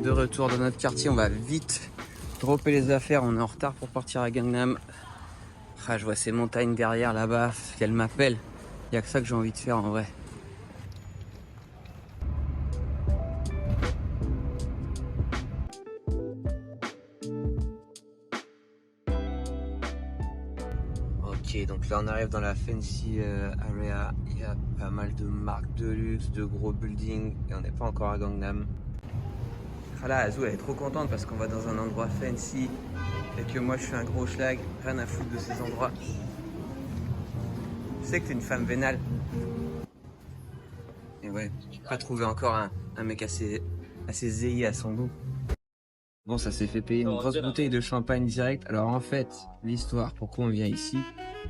de retour dans notre quartier. On va vite dropper les affaires. On est en retard pour partir à Gangnam. Ah, je vois ces montagnes derrière là-bas. Elles m'appellent. Il n'y a que ça que j'ai envie de faire en vrai. Ok, donc là on arrive dans la fancy area. Il y a pas mal de marques de luxe, de gros buildings. Et on n'est pas encore à Gangnam. Ah là, Azou elle est trop contente parce qu'on va dans un endroit fancy. Et que moi je suis un gros schlag. Rien à foutre de ces endroits. Je sais que t'es une femme vénale. Et ouais, j'ai pas trouvé encore un mec assez zéyé à son goût. Bon, ça s'est fait payer une grosse bouteille de champagne direct. Alors en fait, l'histoire, pourquoi on vient ici,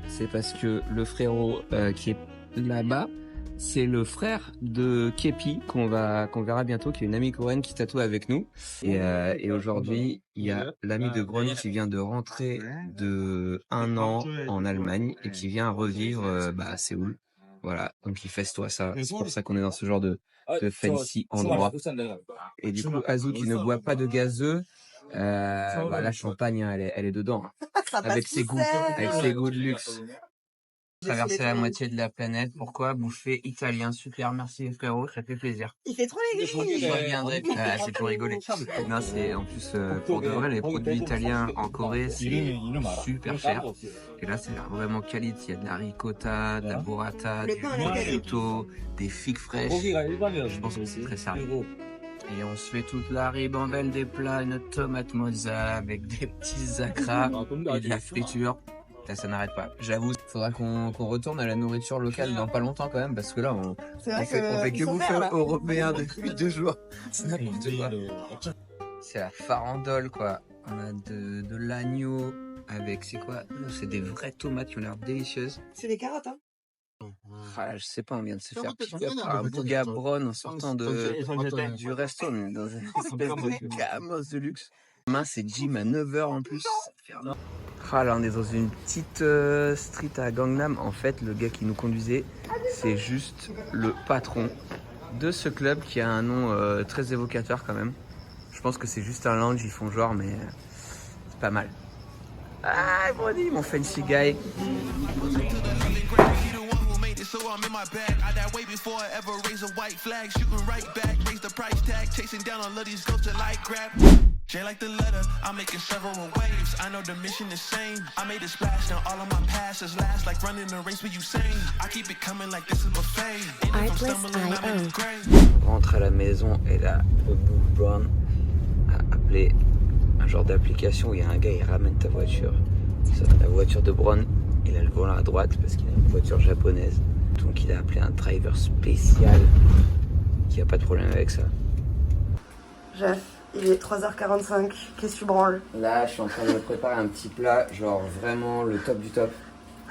c'est parce que le frérot qui est là-bas, c'est le frère de Kepi qu'on verra bientôt, qui est une amie coréenne qui tatoue avec nous. Et aujourd'hui, il y a l'ami de Gron qui vient de rentrer de 1 an en Allemagne et qui vient revivre à Séoul. Voilà, donc il festoie ça. C'est pour ça qu'on est dans ce genre de fancy endroit. Et du coup, Azou qui ne boit pas de gazeux, la champagne, hein, elle est dedans. Avec ses goûts de luxe. Traverser la moitié de la planète. Pourquoi? Bouffer italien. Super, merci frérot, ça fait plaisir. Il fait trop les grilles. Je reviendrai. C'est pour rigoler. Non, c'est en plus pour de vrai, les produits italiens en Corée, c'est super cher. Et là, c'est vraiment qualité. Il y a de la ricotta, de la burrata, du prosciutto, des figues fraîches. Je pense que c'est très sérieux. Et on se fait toute la ribambelle des plats, une tomate mozza avec des petits acras et de la friture. Là, ça n'arrête pas. J'avoue, il faudra qu'on retourne à la nourriture locale dans pas longtemps quand même, parce que là, on fait que bouffer européen depuis 2 jours. C'est n'importe quoi. C'est la farandole, quoi. On a de l'agneau avec, c'est quoi? C'est des vraies tomates qui ont l'air délicieuses. C'est des carottes, hein. Ah, je sais pas, on vient de se faire pick-up par un bouga brown en sortant du resto, mais dans une espèce de gamos de luxe. Demain, c'est gym à 9h en plus. Ah, là, on est dans une petite street à Gangnam. En fait, le gars qui nous conduisait, c'est juste le patron de ce club qui a un nom très évocateur quand même. Je pense que c'est juste un lounge, ils font genre, mais c'est pas mal. Ah, Brody, mon fancy guy. So I'm in my bag. I died way before I ever raise a white flag. Shooting right back, raise the price tag. Chasing down all of these ghosts till I grab. J like the letter, I'm making several waves. I know the mission is same. I made a splash, now all of my passes last. Like running a race with Usain. I keep it coming like this is buffet. And if I'm stumbling, I'm in the grave. On rentre à la maison et là, le Book Brown a appelé un genre d'application où il y a un gars, il ramène ta voiture. La voiture de Brown, il a le volant à droite parce qu'il a une voiture japonaise. Donc il a appelé un driver spécial qui a pas de problème avec ça. Jeff, il est 3h45, qu'est-ce que tu branles? Là, je suis en train de me préparer un petit plat, genre vraiment le top du top.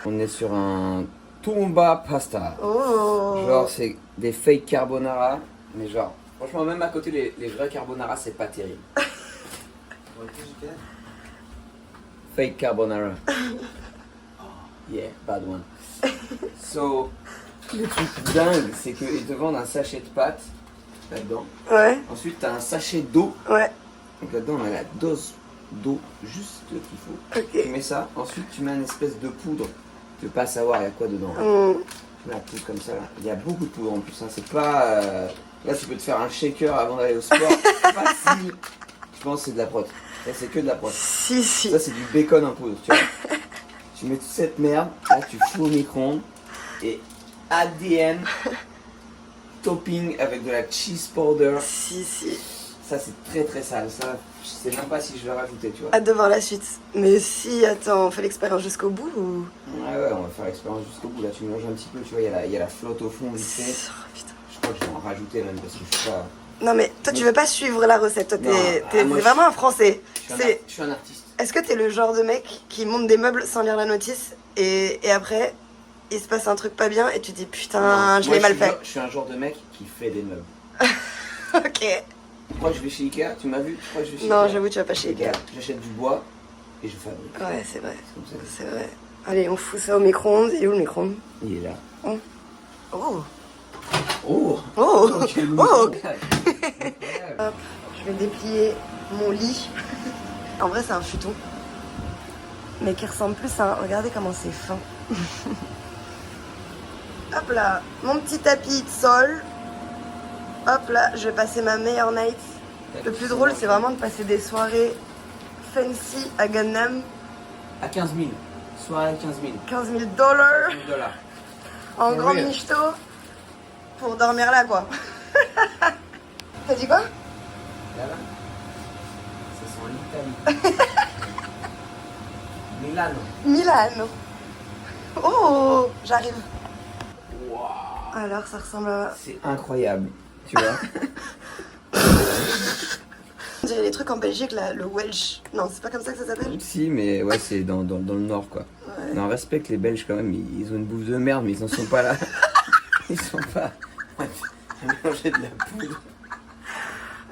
On est sur un Tomba Pasta. Oh. Genre c'est des fake carbonara, mais genre, franchement même à côté les vrais carbonara, c'est pas terrible. Fake carbonara. Yeah, bad one. So, le truc dingue, c'est qu'ils te vendent un sachet de pâtes là-dedans. Ouais. Ensuite, t'as un sachet d'eau. Ouais. Donc là-dedans, on a la dose d'eau juste qu'il faut. Ok. Tu mets ça, ensuite tu mets une espèce de poudre. Tu veux pas savoir il y a quoi dedans. Tu mets la poudre comme ça. Là. Il y a beaucoup de poudre en plus. Hein. C'est pas. Là, tu peux te faire un shaker avant d'aller au sport. Facile. Je pense que c'est de la prot. Là, c'est que de la prot. Si. Ça, c'est du bacon en poudre. Tu vois. Tu mets toute cette merde, là tu fous au micro-ondes et ADN topping avec de la cheese powder. Si. Ça c'est très très sale, ça je sais même pas si je vais rajouter, tu vois. Hâte de voir la suite. Mais si, attends, on fait l'expérience jusqu'au bout ou... Ouais, on va faire l'expérience jusqu'au bout. Là tu mélanges un petit peu, tu vois, il y a la flotte au fond vite fait. Oh, putain. Je crois que je vais en rajouter même parce que je suis pas... Non mais toi tu veux pas suivre la recette, toi t'es moi, vraiment un français. Je suis un artiste. Est-ce que t'es le genre de mec qui monte des meubles sans lire la notice et après il se passe un truc pas bien et tu dis putain je l'ai mal fait. Je suis un genre de mec qui fait des meubles. Ok. Tu crois que je vais chez Ikea? Tu m'as vu? Tu crois que je vais chez Non Ikea? j'avoue tu vas pas chez Ikea. J'achète du bois et je fabrique. Ouais c'est vrai. C'est comme ça. C'est vrai. Allez on fout ça au micro-ondes. Il est où le micro-ondes? Il est là. Oh. Oh! Oh. Quel Oh. mouton. Hop, je je vais déplier mon lit. En vrai, c'est un futon. Mais qui ressemble plus à un... Regardez comment c'est fin. Hop là, mon petit tapis de sol. Hop là, je vais passer ma meilleure night. Le plus drôle, c'est vraiment de passer des soirées fancy à Gangnam. À 15 000. Soirée à 15 000. 15 000 dollars. 15 000 $. En For grande real. michto. Pour dormir là, quoi. T'as dit quoi? Là, ça sent l'Italie. Milano. Milan. Oh, j'arrive. Wow. Alors, ça ressemble à... C'est incroyable, tu vois. On dirait les trucs en Belgique, là, le Welsh. Non, c'est pas comme ça que ça s'appelle? Si, mais ouais, c'est dans le nord, quoi. Ouais. Non, on respecte les Belges quand même, ils ont une bouffe de merde, mais ils en sont pas là. Ils sont pas à manger de la poudre.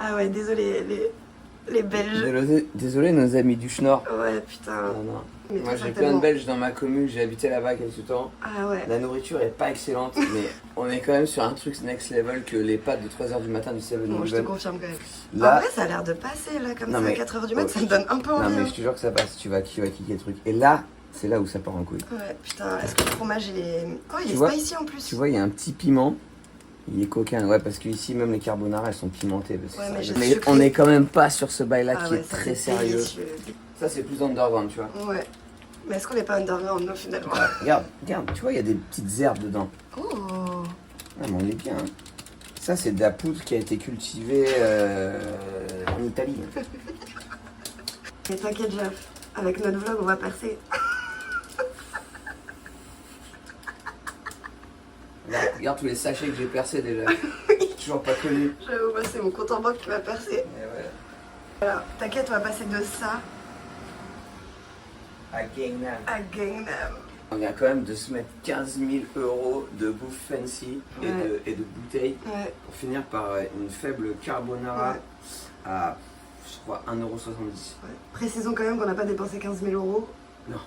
Ah ouais, désolé, les Belges. Désolé, nos amis du Schnorr. Ouais, putain. Non. Mais Moi, très j'ai certainement. plein de Belges dans ma commune, j'ai habité là-bas quelques temps. Ah ouais. La nourriture est pas excellente, mais on est quand même sur un truc next level que les pâtes de 3h du matin du 7-Eleven. Bon, je te confirme quand même. Là, En vrai, ça a l'air de passer, là, comme Non, ça, à mais- 4h du mat, oh, ça me donne un peu non, envie. mais hein. je te jure que ça passe, tu vas kicker le truc. Et là, c'est là où ça part en couille. Ouais, putain, est-ce que le fromage, il est... Oh, il Tu est vois- spicy en plus. Tu vois, il y a un petit piment. Il est coquin, ouais, parce qu'ici, même les carbonara, elles sont pimentées. Parce que Ouais, ça- mais je mais suis on est quand même pas sur ce bail-là Ah qui ouais, est ça, très c'est sérieux. délicieux. Ça, c'est plus underground, tu vois. Ouais. Mais est-ce qu'on n'est pas underground, non, finalement? Regarde, tu vois, il y a des petites herbes dedans. Oh. Ah, mais on est bien. Hein. Ça, c'est de la poudre qui a été cultivée en Italie. Mais t'inquiète, Jeff, avec notre vlog, on va percer. Regarde tous les sachets que j'ai percés déjà. Toujours pas connus. J'avoue, bah, c'est mon compte en banque qui va percer. Mais ouais. Alors, t'inquiète, on va passer de ça À Gangnam. à Gangnam. On vient quand même de se mettre 15 000 € de bouffe fancy Ouais. et de bouteilles Ouais. pour finir par une faible carbonara Ouais. à, je crois, 1,70 €. Ouais. Précisons quand même qu'on n'a pas dépensé 15 000 €. Non.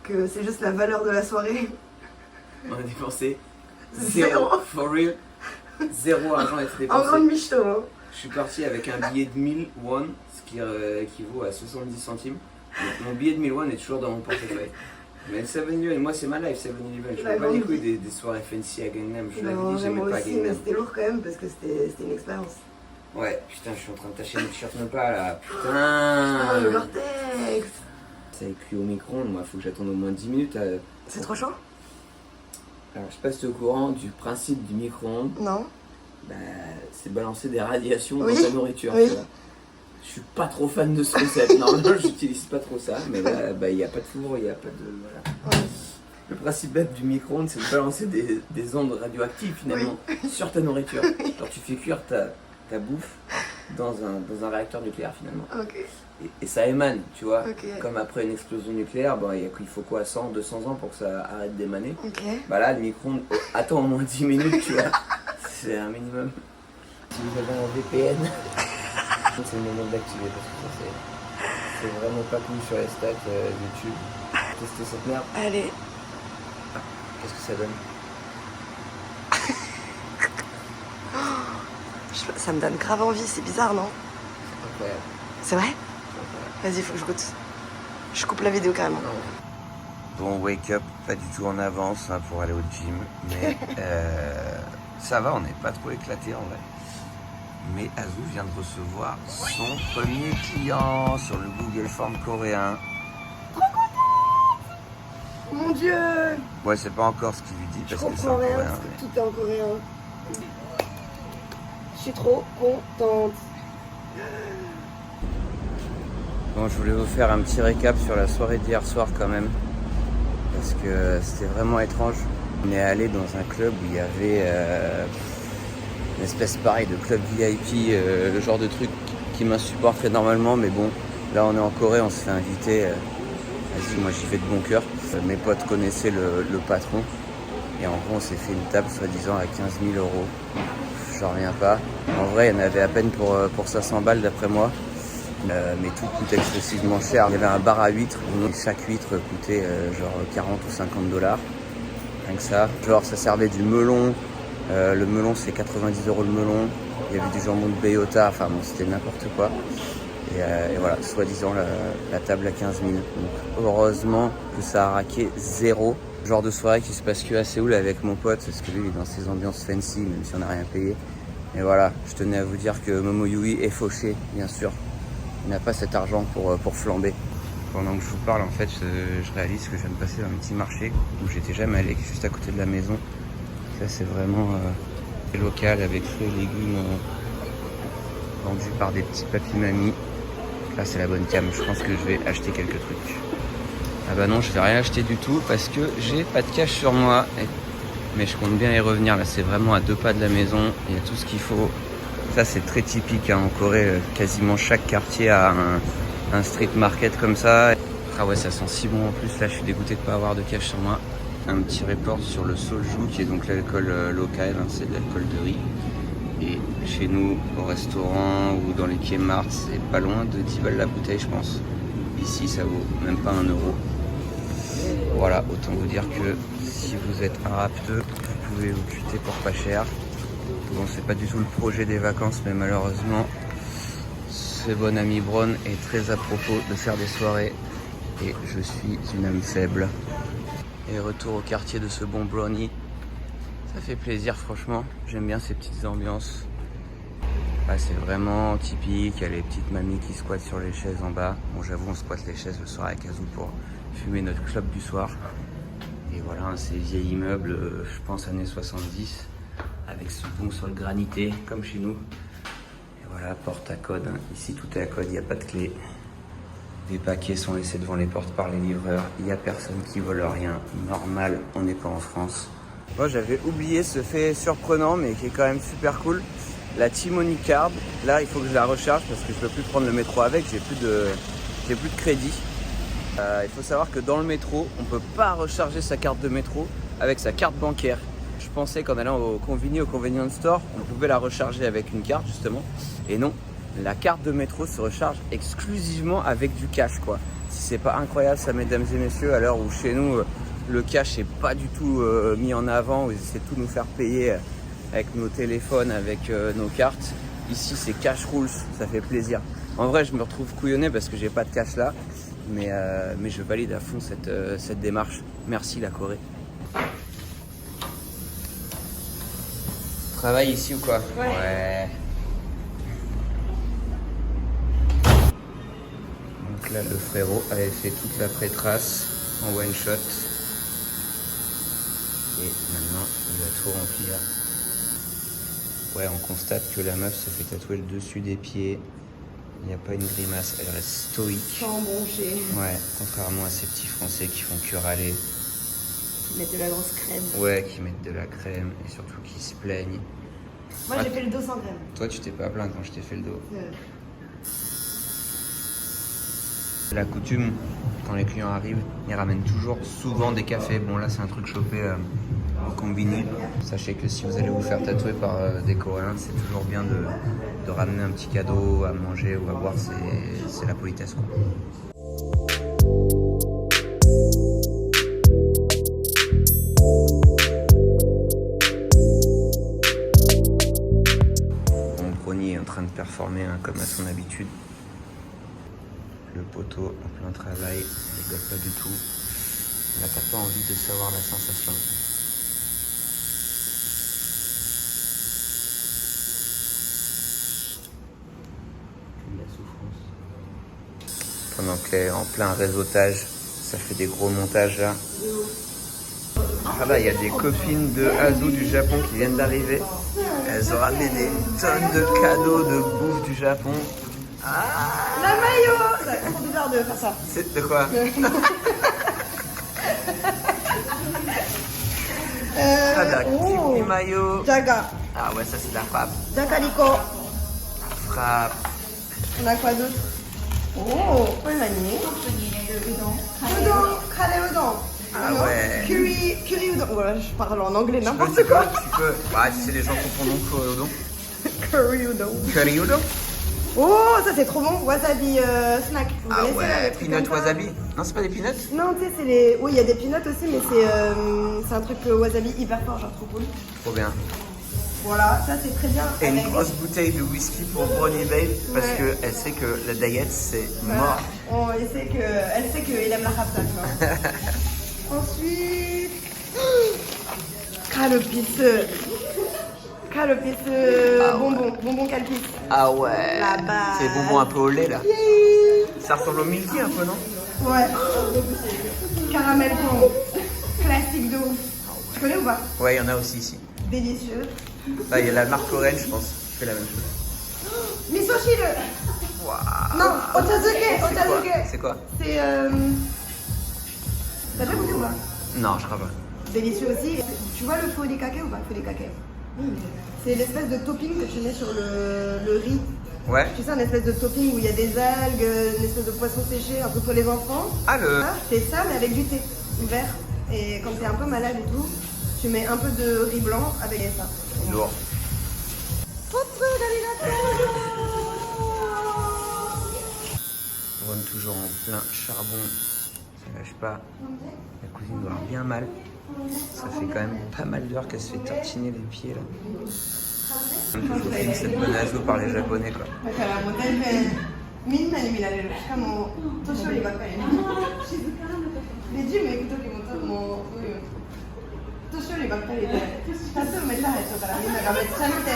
Que c'est juste la valeur de la soirée. On a dépensé Zéro. zéro. For real. Zéro argent a été En dépensé. grande michto, hein. Je suis parti avec un billet de 1000 won, ce qui équivaut à 70 centimes. Donc, mon billet de 1000 won est toujours dans mon portefeuille. Mais le 7-Eleven, moi c'est ma life 7-Eleven. Je La fais pas les grande couilles vie. des soirées fancy à Gangnam. Je l'avais Non, dit, j'aimais moi pas aussi, mais Gangnam. c'était lourd quand même parce que c'était une expérience. Ouais, putain, je suis en train de tâcher mes t-shirts même pas là. Ah, le Putain. vortex. Ça est cuit au micro-ondes, moi, faut que j'attende au moins 10 minutes. C'est trop chaud? Alors, je sais pas si tu es au courant du principe du micro-ondes. Non. Bah, c'est balancer des radiations Oui. dans ta nourriture. Oui. Tu vois. Je suis pas trop fan de ce concept. Normalement, j'utilise pas trop ça, mais là, bah, il n'y a pas de four, il n'y a pas de. Voilà. Ouais. Le principe bête du micro-ondes, c'est de balancer des ondes radioactives finalement sur ta nourriture. Genre, tu fais cuire ta bouffe dans un réacteur nucléaire finalement. Ok. Et ça émane, tu vois. Ok. Comme après une explosion nucléaire, bah, il faut quoi, 100, 200 ans pour que ça arrête d'émaner. Ok. Bah là, le micro-ondes attend au moins 10 minutes, tu vois. C'est un minimum. Si vous avez un VPN, c'est le moment d'activer parce que ça c'est vraiment pas cool sur les stats YouTube. Tester cette merde. Allez. Qu'est-ce que ça donne? Ça me donne grave envie, c'est bizarre, non? Incroyable. C'est vrai? Incroyable. Vas-y, faut que je goûte. Je coupe la vidéo carrément. Bon, wake up, pas du tout en avance hein, pour aller au gym, mais ça va, on n'est pas trop éclaté en vrai. Mais Azou vient de recevoir son premier client sur le Google Form coréen. Mon dieu! Ouais, c'est pas encore ce qu'il lui dit Je parce que c'est en comprends rien coréen. parce que mais- tout est en coréen. Je suis trop contente. Bon, je voulais vous faire un petit récap sur la soirée d'hier soir quand même, parce que c'était vraiment étrange. On est allé dans un club où il y avait une espèce pareil de club VIP, le genre de truc qui m'insupporterait normalement, mais bon, là on est en Corée, on se fait inviter. Vas-y, moi j'y vais de bon cœur. Mes potes connaissaient le patron, et en gros on s'est fait une table soi-disant à 15 000 €. J'en reviens pas. En vrai, il y en avait à peine pour 500 balles d'après moi. Mais tout coûte excessivement cher. Il y avait un bar à huîtres, où chaque huître coûtait genre 40 ou 50 $. Rien que ça. Genre ça servait du melon. Le melon c'est 90 € le melon. Il Il y avait du jambon de Béota, enfin bon, c'était n'importe quoi. Et voilà, soi-disant la table à 15 000. Donc heureusement que ça a raqué 0. Genre de soirée qui se passe que à Séoul avec mon pote, parce que lui il est dans ses ambiances fancy, même si on n'a rien payé. Et voilà, je tenais à vous dire que Momo Yui est fauché, bien sûr. Il n'a pas cet argent pour flamber. Pendant que je vous parle, en fait, je réalise que je viens de passer dans un petit marché où j'étais jamais allé, juste à côté de la maison. Ça, c'est vraiment local avec fruits et légumes vendus par des petits papis-mamies. Là, c'est la bonne cam. Je pense que je vais acheter quelques trucs. Ah bah non, je vais rien acheter du tout parce que j'ai pas de cash sur moi. Mais je compte bien y revenir. Là, c'est vraiment à 2 pas de la maison. Il y a tout ce qu'il faut. Ça, c'est très typique hein, en Corée. Quasiment chaque quartier a un street market comme ça. Ah ouais, ça sent si bon en plus. Là, je suis dégoûté de pas avoir de cash sur moi. Un petit report sur le soju qui est donc l'alcool local. Hein, c'est de l'alcool de riz. Et chez nous, au restaurant ou dans les Kmart, c'est pas loin de 10 balles la bouteille, je pense. Ici, ça vaut même pas 1 euro. Voilà, autant vous dire que si vous êtes un rapteux, vous pouvez vous cuiter pour pas cher. Bon, c'est pas du tout le projet des vacances, mais malheureusement, ce bon ami Brown est très à propos de faire des soirées. Et je suis une âme faible. Et retour au quartier de ce bon brownie. Ça fait plaisir franchement, j'aime bien ces petites ambiances. Ah, c'est vraiment typique, il y a les petites mamies qui squattent sur les chaises en bas. Bon j'avoue on squatte les chaises le soir avec Azou pour fumer notre clope du soir. Et voilà, ces vieils immeubles, je pense années 70, avec ce bon sol granité comme chez nous. Et voilà, porte à code, ici tout est à code, il n'y a pas de clé. Les paquets sont laissés devant les portes par les livreurs, il n'y a personne qui vole rien, normal, on n'est pas en France. Moi j'avais oublié ce fait surprenant mais qui est quand même super cool. La T-Money Card, là il faut que je la recharge parce que je peux plus prendre le métro avec, j'ai plus de crédit. Il faut savoir que dans le métro, on peut pas recharger sa carte de métro avec sa carte bancaire. Je pensais qu'en allant au convenience store, on pouvait la recharger avec une carte justement. Et non, la carte de métro se recharge exclusivement avec du cash quoi. Si c'est pas incroyable ça mesdames et messieurs, à l'heure où chez nous le cash n'est pas du tout mis en avant, ils essaient de tout nous faire payer avec nos téléphones, avec nos cartes. Ici c'est cash rules, ça fait plaisir. En vrai je me retrouve couillonné parce que j'ai pas de cash là, mais je valide à fond cette démarche. Merci la Corée. Travaille ici ou quoi? Ouais. Donc là le frérot avait fait toute la pré-trace en one shot. Et maintenant, il va tout remplir. Ouais, on constate que la meuf se fait tatouer le dessus des pieds. Il n'y a pas une grimace, elle reste stoïque. Sans broncher. Ouais, contrairement à ces petits Français qui font que râler. Qui mettent de la grosse crème. Ouais, qui mettent de la crème et surtout qui se plaignent. Moi j'ai fait le dos sans crème. Toi, tu t'es pas plaint quand je t'ai fait le dos. La coutume, quand les clients arrivent, ils ramènent toujours souvent des cafés. Bon là c'est un truc chopé au combini. Sachez que si vous allez vous faire tatouer par des Coréens, c'est toujours bien de ramener un petit cadeau à manger ou à boire, c'est la politesse quoi. Bon, Brony est en train de performer hein, comme à son habitude. Le poteau en plein travail, il rigole pas du tout. Là t'as pas envie de savoir la sensation. La souffrance. Pendant qu'elle est en plein réseautage, ça fait des gros montages là. Ah là il y a des copines de Azou du Japon qui viennent d'arriver. Elles ont ramené des tonnes de cadeaux de bouffe du Japon. Ah la maillot! C'est trop bizarre de faire ça. C'est de quoi? Ah, la Kiki maillot. Jaga. Ah ouais, ça c'est de la frappe. Jakaliko. La frappe. On a quoi d'autre? Oh, Polani. Udon, kare udon. Ah ouais. Curry udon. Voilà, je parle en anglais n'importe Tu quoi. peux. Bah, tu sais, les gens confondent curry udon. Curry udon. Curry udon. Oh, ça c'est trop bon. Wasabi snack. Vous Ah connaissez, là, ouais, les trucs peanut comme ça wasabi. Non, c'est pas des peanuts? Non, tu sais, c'est les. Oui, il y a des peanuts aussi, mais c'est un truc wasabi hyper fort, genre trop cool. Trop bien. Voilà, ça c'est très bien. Et une avec- grosse bouteille de whisky pour Brownie Babe parce Ouais. qu'elle sait que la diet c'est Voilà. mort. Oh, elle sait qu'il aime la rapta, tu vois. Ensuite... Calopisse. Ah ouais. Bonbon calpisse. Ah ouais. La base. C'est bonbon un peu au lait là. Ça ressemble au Milky un peu, non? Ouais. Caramel con. Classique de ouf. Tu connais ou pas? Ouais, il y en a aussi ici. Délicieux. Là, il y a la marque Orange, je pense, qui fait la même chose. Misoshiro. Waouh. Non, ochazuke. C'est quoi? C'est T'as déjà goûté ou pas? Non, je crois pas. Délicieux aussi. Tu vois le furikake ou pas? Furikake. C'est l'espèce de topping que tu mets sur le riz. Ouais. Tu sais, un espèce de topping où il y a des algues, une espèce de poisson séché, un peu pour les enfants. Ah, le. Ah, c'est ça, mais avec du thé vert. Et quand t'es un peu malade et tout, tu mets un peu de riz blanc avec ça. Lourd. On rentre toujours en plein charbon. Ça lâche pas. La cousine doit avoir bien mal. Ça fait quand même pas mal d'heures qu'elle se fait tartiner les pieds là. On peut choper cette bonne azo par les japonais quoi. だからもう全然みんなに見られる。しかも年寄りばっかり。でジム行く時ももう年寄りばっかりで、タトゥーめっちゃ入っとからみんながめっちゃ見て。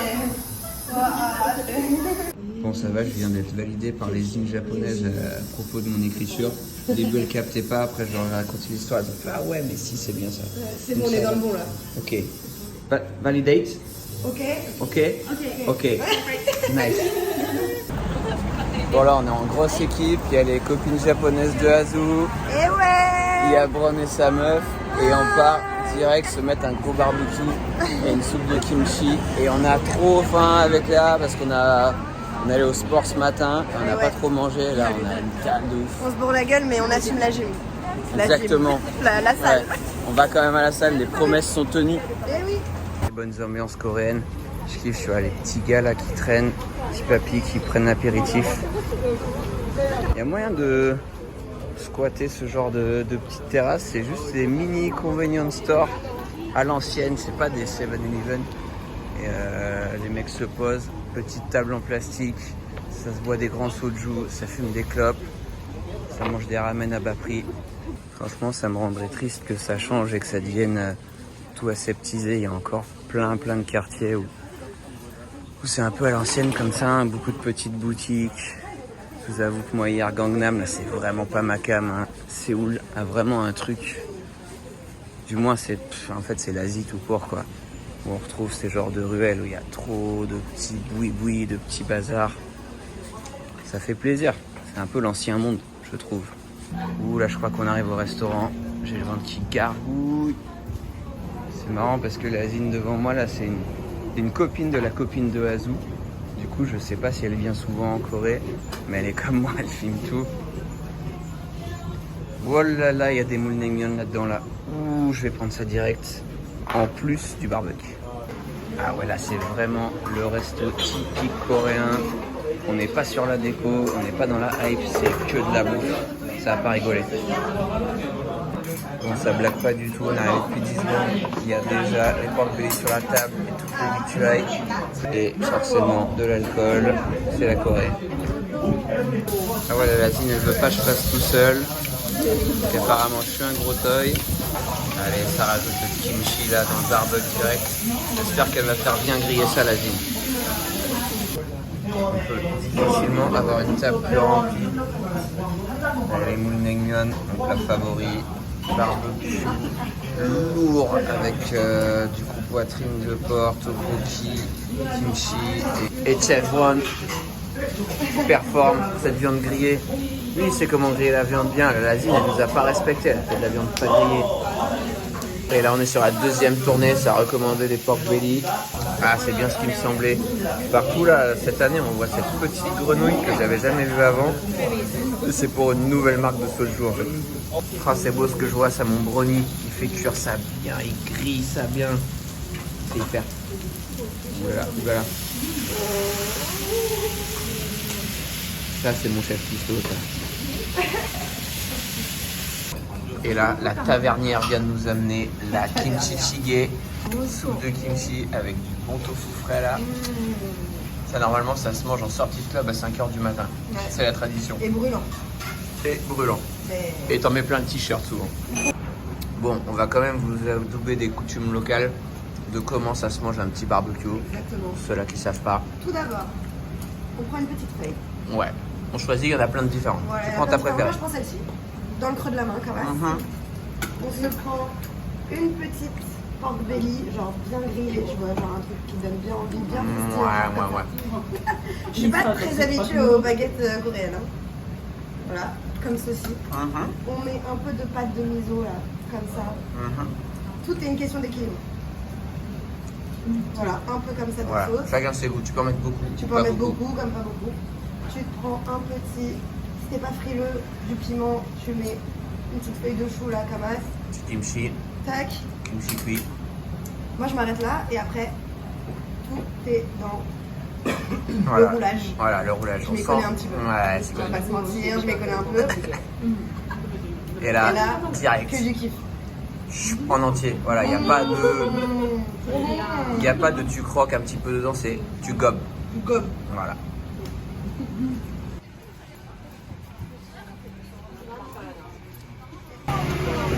わーって。 Bon ça va, je viens d'être validé par les îles japonaises à propos de mon écriture. Au début elles captaient pas, après je leur ai raconté l'histoire, elles ont fait ah ouais mais si c'est bien ça. C'est bon, on est dans le bon là. Ok. Validate. Ok. Ok. Ok. Nice. Bon là on est en grosse équipe, il y a les copines japonaises de Azu, Et ouais. il y a Bron et sa meuf, et on part direct se mettre un gros barbecue et une soupe de kimchi. Et on a trop faim avec Léa parce qu'on est allé au sport ce matin, on n'a pas trop mangé, là on a une cale de ouf. On se bourre la gueule, mais on assume la gym. La Exactement. gym. La salle. Ouais, on va quand même à la salle, les promesses sont tenues. Eh oui. Les bonnes ambiances coréennes, je kiffe, je vois les petits gars là qui traînent, petits papis qui prennent l'apéritif. Il y a moyen de squatter ce genre de petites terrasses, c'est juste des mini convenience stores à l'ancienne, c'est pas des 7-Eleven. Et les mecs se posent, petite table en plastique, ça se boit des grands soju, ça fume des clopes, ça mange des ramen à bas prix. Franchement, ça me rendrait triste que ça change et que ça devienne tout aseptisé. Il y a encore plein de quartiers où c'est un peu à l'ancienne comme ça, hein, beaucoup de petites boutiques. Je vous avoue que moi hier Gangnam, là c'est vraiment pas ma cam. Hein. Séoul a vraiment un truc. Du moins en fait c'est l'Asie tout court quoi. Où on retrouve ces genres de ruelles où il y a trop de petits boui-boui, de petits bazars. Ça fait plaisir. C'est un peu l'ancien monde, je trouve. Ouh là je crois qu'on arrive au restaurant. J'ai le ventre qui gargouille. C'est marrant parce que la zine devant moi là c'est une copine de la copine de Azu. Du coup je sais pas si elle vient souvent en Corée, mais elle est comme moi, elle filme tout. Oh là là, il y a des moules naengmyeon là-dedans là. Ouh, je vais prendre ça direct. En plus du barbecue. Ah ouais là c'est vraiment le resto typique coréen. On n'est pas sur la déco, on n'est pas dans la hype, c'est que de la bouffe. Ça va pas rigoler. Bon, ça blague pas du tout, on est arrivé depuis 10 secondes. Il y a déjà les pork belly sur la table et toutes les victuailles. Et forcément de l'alcool, c'est la Corée. Ah ouais, la Latine, elle veut pas que je fasse tout seul. Donc, apparemment, je suis un gros toy. Allez, ça rajoute le kimchi là dans le barbecue direct. J'espère qu'elle va faire bien griller ça, la Latine. On peut difficilement avoir une table plus remplie. Les moules naengmyeon, mon plat favori. Barbecue lourd avec du coup poitrine de porc, tteokbokki, kimchi et chef Bron performe cette viande grillée. Lui il sait comment griller la viande bien, la Latine elle nous a pas respecté, elle fait de la viande pas grillée. Et là on est sur la deuxième tournée, ça a recommandé des pork belly. Ah c'est bien ce qui me semblait. Partout là, cette année on voit cette petite grenouille que j'avais jamais vue avant. C'est pour une nouvelle marque de soju en fait. Oh, c'est beau ce que je vois, ça mon brownie. Il fait cuire ça bien, il grille ça bien. C'est hyper. Voilà, voilà. Ça c'est mon chef cuistot ça. Et là, la tavernière vient de nous amener la kimchi jjigae. Soupe de kimchi avec du bon tofu frais là. Ça normalement ça se mange en sortie de club à 5h du matin. Ouais. C'est la tradition. Et brûlant. Et brûlant. Et t'en mets plein de t-shirts souvent. Bon, on va quand même vous adouber des coutumes locales de comment ça se mange un petit barbecue. Exactement. Ceux-là qui savent pas. Tout d'abord, on prend une petite feuille. Ouais. On choisit, il y en a plein de différents. Voilà, Tu prends ta préférée. Moi je prends celle-ci. Dans le creux de la main quand même. On se prend une petite pork belly, genre bien grillée, tu vois, genre un truc qui donne bien envie, bien croustillant. Ouais. Je suis pas très habituée aux baguettes coréennes. Hein. Voilà, comme ceci. On met un peu de pâte de miso là, comme ça. Tout est une question d'équilibre. Voilà, un peu comme ça de Voilà. sauce. Chacun ses goûts. Tu peux en mettre beaucoup. Tu peux en mettre beaucoup, comme pas beaucoup. Tu te prends un petit, si t'es pas frileux, du piment, tu mets une petite feuille de chou là, comme ça. Petit kimchi. Tac. Kimchi cuit. Moi je m'arrête là et après, tout est dans Voilà. le roulage. Voilà, le roulage. Je m'y connais un petit peu. Ouais, c'est On va cool. pas se mentir, je m'y connais un peu. Et là, Et là, direct. que du kiff. En entier. Voilà, il n'y a pas de tu croques un petit peu dedans, c'est tu gobes. Gobe. Voilà.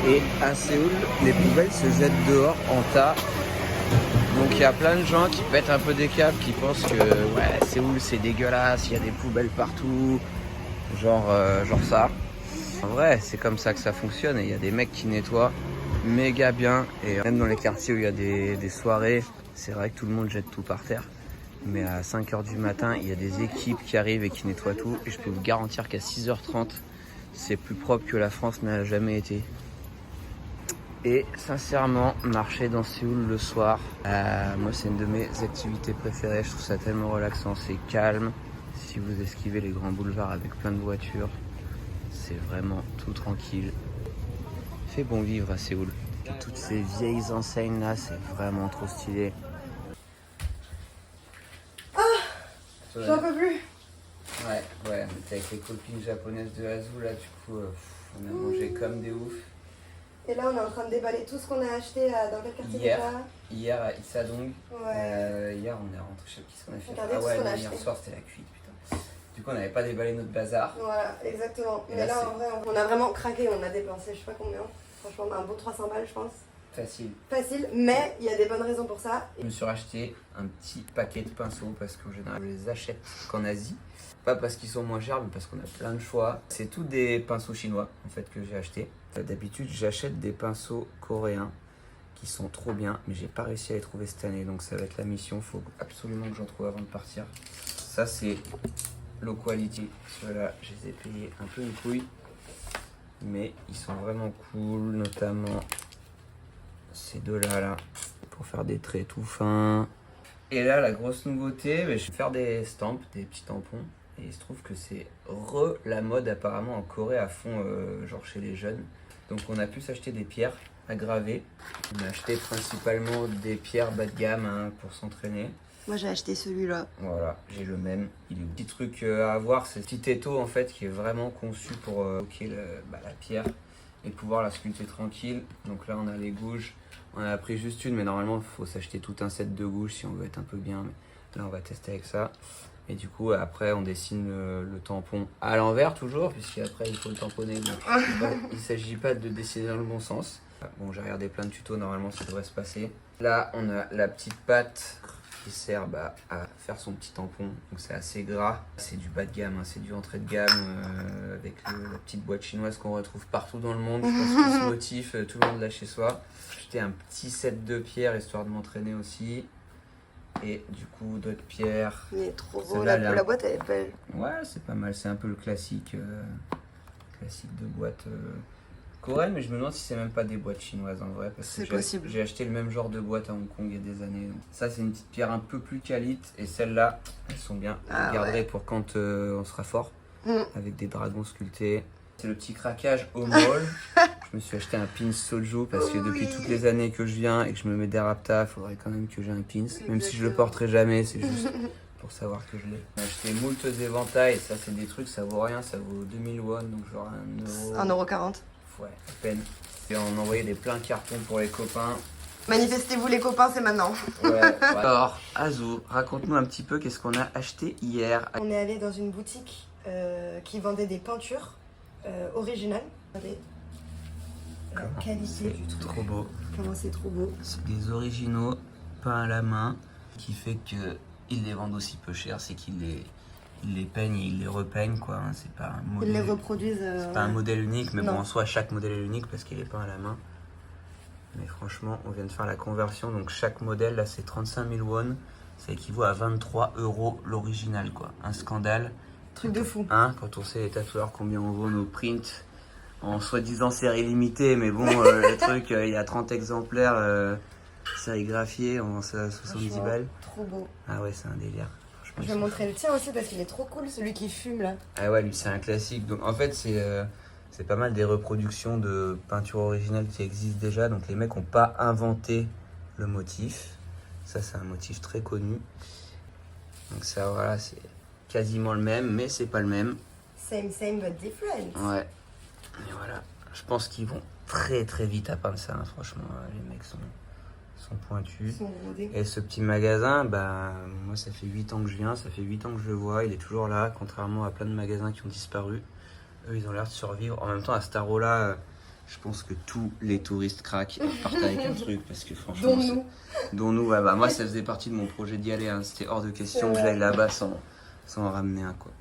Et à Séoul, les poubelles se jettent dehors en tas. Donc il y a plein de gens qui pètent un peu des câbles, qui pensent que ouais, Séoul c'est dégueulasse, il y a des poubelles partout, genre ça. En vrai, c'est comme ça que ça fonctionne et il y a des mecs qui nettoient méga bien. Et même dans les quartiers où il y a des soirées, c'est vrai que tout le monde jette tout par terre. Mais à 5h du matin, il y a des équipes qui arrivent et qui nettoient tout. Et je peux vous garantir qu'à 6h30, c'est plus propre que la France n'a jamais été. Et sincèrement, marcher dans Séoul le soir, moi c'est une de mes activités préférées. Je trouve ça tellement relaxant, c'est calme. Si vous esquivez les grands boulevards avec plein de voitures, c'est vraiment tout tranquille. Il fait bon vivre à Séoul. Toutes ces vieilles enseignes là, c'est vraiment trop stylé. J'en peux plus. Ouais, on était avec les copines japonaises de Azul là, du coup, on a mangé comme des oufs. Et là, on est en train de déballer tout ce qu'on a acheté dans quel quartier Hier. déjà Hier à Isadong. Ouais. Hier on est rentré, je sais plus ce qu'on a fait. Regardez Ah tout ce ouais, qu'on a non, hier acheté. soir c'était la cuite, putain. Du coup on n'avait pas déballé notre bazar. Voilà, exactement. Et Mais là, là, en vrai, on a vraiment craqué, on a dépensé, je sais pas combien. Franchement, on a un beau 300 balles, je pense. Facile. Facile, mais il y a des bonnes raisons pour ça. Je me suis racheté un petit paquet de pinceaux parce qu'en général je les achète qu'en Asie. Pas parce qu'ils sont moins chers, mais parce qu'on a plein de choix. C'est tous des pinceaux chinois en fait que j'ai acheté. D'habitude j'achète des pinceaux coréens qui sont trop bien, mais j'ai pas réussi à les trouver cette année, donc ça va être la mission. Faut absolument que j'en trouve avant de partir. Ça c'est low quality. Ceux-là, je les ai payés un peu une couille, mais ils sont vraiment cool, notamment ces deux-là là, pour faire des traits tout fins. Et là, la grosse nouveauté, je vais faire des stamps, des petits tampons. Et il se trouve que c'est la mode apparemment en Corée à fond, genre chez les jeunes. Donc on a pu s'acheter des pierres à graver. On a acheté principalement des pierres bas de gamme hein, pour s'entraîner. Moi, j'ai acheté celui-là. Voilà, j'ai le même. Il est petit truc à avoir, c'est ce petit étau en fait qui est vraiment conçu pour bloquer la pierre et pouvoir la sculpter tranquille. Donc là, on a les gouges. On a pris juste une, mais normalement, il faut s'acheter tout un set de gouges si on veut être un peu bien. Mais là, on va tester avec ça. Et du coup, après, on dessine le tampon à l'envers toujours, puisqu'après, il faut le tamponner. Donc, il ne s'agit pas de dessiner dans le bon sens. Bon, j'ai regardé plein de tutos, normalement, ça devrait se passer. Là, on a la petite patte qui sert à faire son petit tampon. Donc, c'est assez gras. C'est du bas de gamme, hein, c'est du entrée de gamme avec la petite boîte chinoise qu'on retrouve partout dans le monde. Je pense que ce motif, tout le monde l'a chez soi. J'ai acheté un petit set de pierres histoire de m'entraîner aussi. Et du coup, d'autres pierres. Il est trop beau, Celle-là, la boîte elle est belle. Ouais, c'est pas mal. C'est un peu le classique de boîte coréenne, mais je me demande si c'est même pas des boîtes chinoises en vrai. Parce que C'est possible. j'ai acheté le même genre de boîte à Hong Kong il y a des années. Ça, c'est une petite pierre un peu plus qualite. Et celles-là, elles sont bien. Je les garderai pour quand on sera fort. Avec des dragons sculptés. C'est le petit craquage au mall. Je me suis acheté un pins Soju parce que depuis toutes les années que je viens et que je me mets des raptas, il faudrait quand même que j'ai un pins. Même si je le porterai jamais, c'est juste pour savoir que je l'ai. J'ai acheté moult éventails, ça c'est des trucs, ça vaut rien, ça vaut 2000 won, donc genre 1 euro. 1,40 €. Ouais, à peine. Et on envoyait des pleins cartons pour les copains. Manifestez-vous les copains, c'est maintenant. Ouais. Alors, Azou, raconte-nous un petit peu qu'est-ce qu'on a acheté hier. On est allé dans une boutique qui vendait des peintures originales. Regardez la qualité du truc. Trop beau. Comment c'est trop beau. C'est des originaux peints à la main, qui fait que ils les vendent aussi peu cher, c'est qu'ils les peignent et ils les repeignent quoi. Hein. C'est pas un modèle. Ils les reproduisent. C'est pas un modèle unique, mais non. bon en soi chaque modèle est unique parce qu'il est peint à la main. Mais franchement, on vient de faire la conversion, donc chaque modèle là c'est 35 000 won, ça équivaut à 23 € l'original quoi. Un scandale. Truc de fou. Hein, quand on sait les tatoueurs combien on vaut nos prints en soi-disant série limitée, mais bon le truc il y a 30 exemplaires sérigraphiés en 70 balles. Trop beau. Ah ouais, c'est un délire. Je vais montrer le tien aussi parce qu'il est trop cool, celui qui fume là. Ah ouais, lui c'est un classique. Donc en fait c'est pas mal des reproductions de peintures originales qui existent déjà. Donc les mecs n'ont pas inventé le motif. Ça c'est un motif très connu. Donc ça voilà, c'est quasiment le même, mais c'est pas le même. Same but different. Ouais. Et voilà. Je pense qu'ils vont très très vite à peindre ça. Hein. Franchement, les mecs sont pointus. Ils sont rodés. Et ce petit magasin, bah, moi ça fait 8 ans que je viens, ça fait 8 ans que je le vois, il est toujours là, contrairement à plein de magasins qui ont disparu. Eux, ils ont l'air de survivre. En même temps, à Staro là, je pense que tous les touristes craquent et repartent avec un truc, parce que franchement... Dont nous, ouais, bah, moi ça faisait partie de mon projet d'y aller, hein. C'était hors de question que j'aille là-bas sans en ramener un, quoi.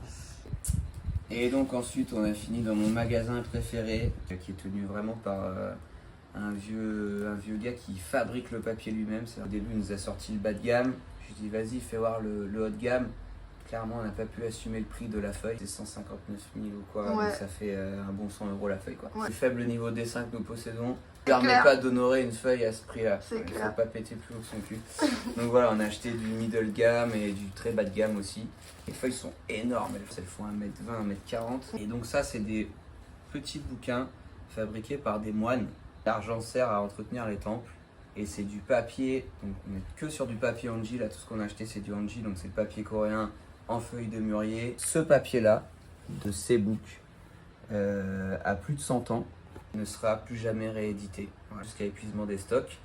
Et donc ensuite, on a fini dans mon magasin préféré, qui est tenu vraiment par... un vieux gars qui fabrique le papier lui-même. Au début, il nous a sorti le bas de gamme. Je lui ai dit, vas-y, fais voir le haut de gamme. Clairement, on n'a pas pu assumer le prix de la feuille. C'est 159 000 ou quoi. Ouais. Donc ça fait un bon 100 € la feuille, quoi. Ouais. Le faible niveau de dessin que nous possédons ne permet pas d'honorer une feuille à ce prix-là. Il ne faut pas péter plus haut que son cul. Donc voilà, on a acheté du middle gamme et du très bas de gamme aussi. Les feuilles sont énormes. Elles font 1m20, 1m40. Et donc ça, c'est des petits bouquins fabriqués par des moines. L'argent sert à entretenir les temples et c'est du papier, donc on est que sur du papier hanji, là tout ce qu'on a acheté c'est du hanji, donc c'est le papier coréen en feuilles de mûrier. Ce papier là, de ces books, a plus de 100 ans, ne sera plus jamais réédité jusqu'à épuisement des stocks.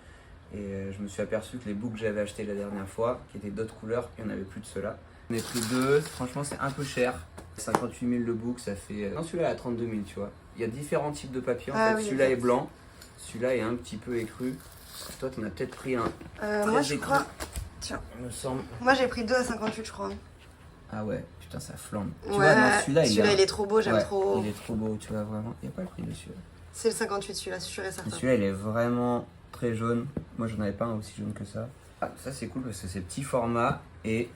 Et je me suis aperçu que les books que j'avais achetés la dernière fois, qui étaient d'autres couleurs, il n'y en avait plus de ceux-là. J'en ai pris deux, franchement c'est un peu cher. 58 000 le book, ça fait... Non, celui-là à 32 000, tu vois. Il y a différents types de papier en fait, oui, celui-là est blanc. Celui-là est un petit peu écru. Toi, t'en as peut-être pris un. Moi, je écru, crois. Tiens. il me semble. Moi, j'ai pris 2 à 58, je crois. Ah ouais, putain, ça flambe. Tu Ouais, vois, non, celui-là, il est trop beau, j'aime trop. Il est trop beau, tu vois, vraiment. Il n'y a pas le prix dessus. C'est le 58, celui-là, sûr et certain. Celui-là, il est vraiment très jaune. Moi, j'en avais pas un aussi jaune que ça. Ah, ça, c'est cool parce que c'est petit format. Et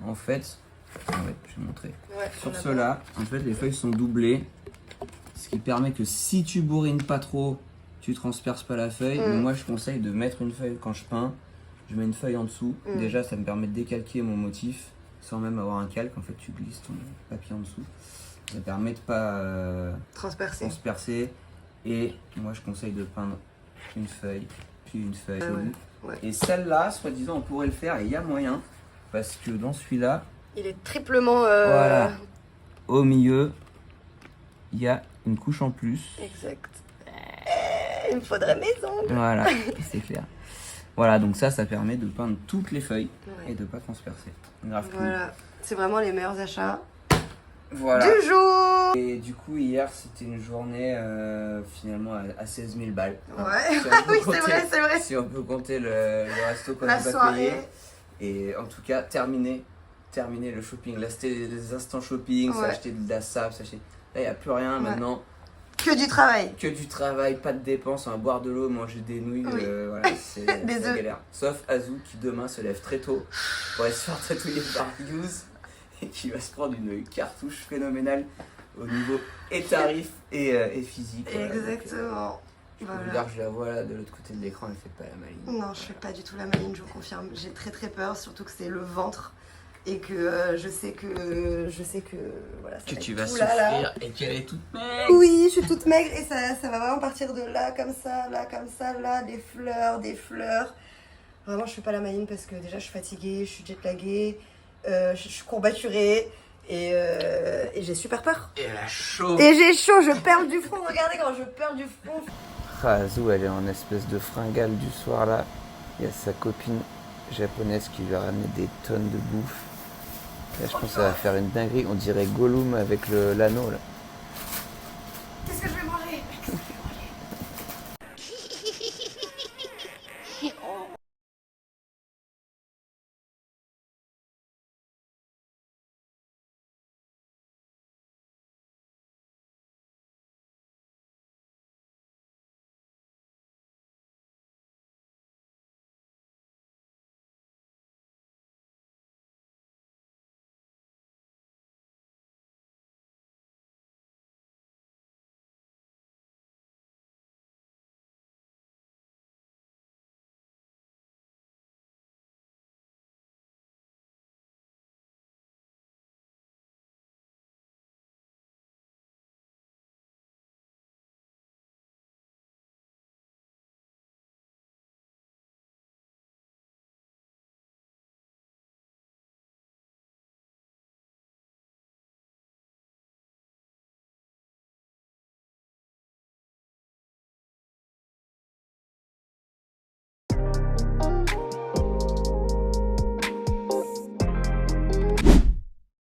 en fait, je vais te montrer. Ouais, sur ceux-là, en fait, les feuilles sont doublées. Ce qui permet que si tu bourrines pas trop, tu transperces pas la feuille. Mais moi, je conseille de mettre une feuille quand je peins. Je mets une feuille en dessous. Déjà, ça me permet de décalquer mon motif sans même avoir un calque. En fait, tu glisses ton papier en dessous. Ça permet de pas transpercer. Et moi, je conseille de peindre une feuille, puis une feuille. Ouais. Et celle-là, soi-disant, on pourrait le faire et il y a moyen. Parce que dans celui-là, il est triplement... Voilà. Au milieu, il y a une couche en plus. Exact. Il me faudrait mes ongles. Voilà, c'est clair. Voilà, donc ça permet de peindre toutes les feuilles et de pas transpercer. Grave cool. Voilà, c'est vraiment les meilleurs achats voilà. du jour. Et du coup, hier, c'était une journée finalement à 16 000 balles. Ouais, Si oui, c'est vrai. Si on peut compter le resto qu'on La n'a pas soirée. payé. Et en tout cas, terminer le shopping. Là, c'était des instants shopping, s'acheter de la sable, s'acheter... Là, il n'y a plus rien maintenant. Que du travail. Que du travail, pas de dépenses, on va boire de l'eau, manger des nouilles, voilà, c'est la galère. Sauf Azou qui demain se lève très tôt pour aller se faire tatouer par Hughes et qui va se prendre une cartouche phénoménale au niveau et tarif et physique. Exactement. Je peux vous dire que je la vois là de l'autre côté de l'écran, elle fait pas la maline. Non, je fais pas du tout la maline, je vous confirme. J'ai très peur, surtout que c'est le ventre. Et que je sais que voilà, que tu vas tout souffrir là. et qu'elle est toute maigre. Oui, je suis toute maigre et ça va vraiment partir de là comme ça, là, des fleurs. Vraiment, je fais pas la maline parce que déjà je suis fatiguée, je suis jetlaguée, je suis courbaturée et j'ai super peur. Et elle a chaud. Et j'ai chaud, je perds du front. Regardez quand je perds du front. Ah, Azou, elle est en espèce de fringale du soir là. Il y a sa copine japonaise qui lui a ramené des tonnes de bouffe. Là, je pense que ça va faire une dinguerie. On dirait Gollum avec l'anneau là.